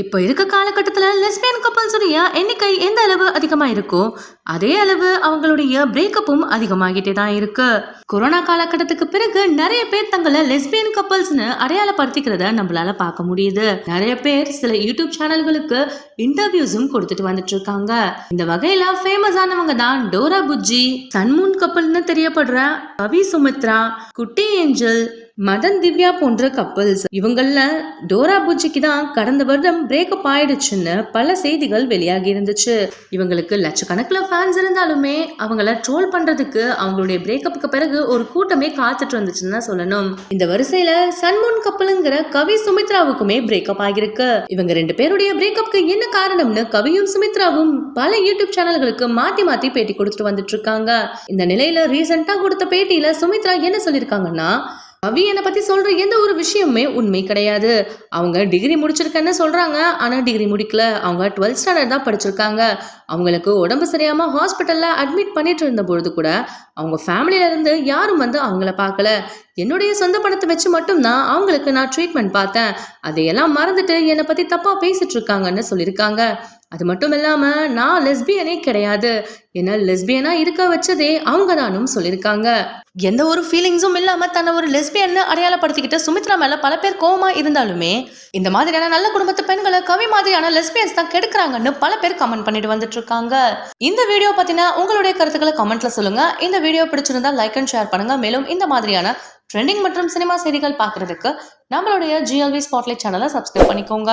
இப்போ இருக்க காலகட்டத்தில் லெஸ்பியன் கப்பல்ஸுடைய எண்ணிக்கை எந்த அளவு அதிகமாக இருக்கோ அதே அளவு அவங்களுடைய பிரேக்கப்பும் அதிகமாகிட்டே தான் இருக்கு. கொரோனா காலகட்டத்துக்கு பிறகு நிறைய பேர் தங்களை லெஸ்பியன் கப்பல்ஸ்னு அடையாளப்படுத்திக்கிறத நம்மளால பார்க்க முடியுது. நிறைய பேர் சில யூடியூப் சேனல்களுக்கு இன்டர்வியூஸும் கொடுத்துட்டு வந்துட்டு இருக்காங்க. இந்த வகையில ஃபேமஸ் ஆனவங்க தான் டோரா புஜ்ஜி, சன்மூன் கப்பல்னு தெரியப்படுற கவி சுமித்ரா, குட்டி ஏஞ்சல், மதன் திவ்யா போன்ற கப்பல்ஸ். இவங்கள டோரா புஜ்ஜிக்கு தான் கடந்த வருடம் பிரேக்கப் ஆயிடுச்சுன்னு பல செய்திகள் வெளியாகி இருந்துச்சு. இவங்களுக்கு லட்சக்கணக்கில் ஃபேன்ஸ் இருந்தாலுமே அவங்கள ட்ரோல் பண்றதுக்கு அவங்களுடைய பிரேக்கப்புக்கு பிறகு ஒரு கூட்டமே காத்துட்டு இருந்துச்சுன்னு சொல்லணும். இந்த வரிசையில சன்மூன் கப்பலுங்கிற கவி சுமித்ராவுக்குமே பிரேக்கப் ஆகிருக்கு. இவங்க ரெண்டு பேருடைய பிரேக்கப்புக்கு என்ன காரணம்னு கவியும் சுமித்ராவும் பல யூடியூப் சேனல்களுக்கு மாத்தி மாத்தி பேட்டி கொடுத்துட்டு வந்துட்டு இருக்காங்க. இந்த நிலையில ரீசெண்டா கொடுத்த பேட்டியில சுமித்ரா என்ன சொல்லியிருக்காங்கன்னா, கவி என்னை பத்தி சொல்ற எந்த ஒரு விஷயமுமே உண்மை கிடையாது. அவங்க டிகிரி முடிச்சிருக்கேன்னு சொல்றாங்க, ஆனா டிகிரி முடிக்கல. அவங்க 12th ஸ்டாண்டர்ட் தான் படிச்சிருக்காங்க. அவங்களுக்கு உடம்பு சரியாம ஹாஸ்பிட்டல்ல அட்மிட் பண்ணிட்டு இருந்த பொழுது கூட அவங்க ஃபேமிலியில இருந்து யாரும் வந்து அவங்கள பார்க்கல. என்னுடைய சொந்த பணத்தை வச்சு மட்டும்தான் அவங்களுக்கு நான் ட்ரீட்மெண்ட் பார்த்தேன். அதையெல்லாம் மறந்துட்டு என்னை பத்தி தப்பா பேசிட்டு இருக்காங்கன்னு சொல்லியிருக்காங்க. அது மட்டும் இல்லாம நான் லெஸ்பியனே கிடையாது, என்ன லெஸ்பியனா இருக்க வச்சதே அவங்க தானும் சொல்லியிருக்காங்க. எந்த ஒரு ஃபீலிங்ஸும் இல்லாம தன்னை ஒரு லெஸ்பியன்னு அடையாளப்படுத்திக்கிட்ட சுமித்ரா மேல பல பேர் கோவமா இருந்தாலுமே இந்த மாதிரியான நல்ல குடும்பத்து பெண்களை கவி மாதிரியான லெஸ்பியன்ஸ் தான் கெடுக்கிறாங்கன்னு பல பேர் கமெண்ட் பண்ணிட்டு வந்துட்டு இருக்காங்க. இந்த வீடியோ பத்தின உங்களுடைய கருத்துக்களை கமெண்ட்ல சொல்லுங்க. இந்த வீடியோ பிடிச்சிருந்தா லைக் அண்ட் ஷேர் பண்ணுங்க. மேலும் இந்த மாதிரியான ட்ரெண்டிங் மற்றும் சினிமா செய்திகள் பார்க்கறதுக்கு நம்மளுடைய GLV ஸ்பாட்லைட் சேனலை சப்ஸ்கிரைப் பண்ணிக்கோங்க.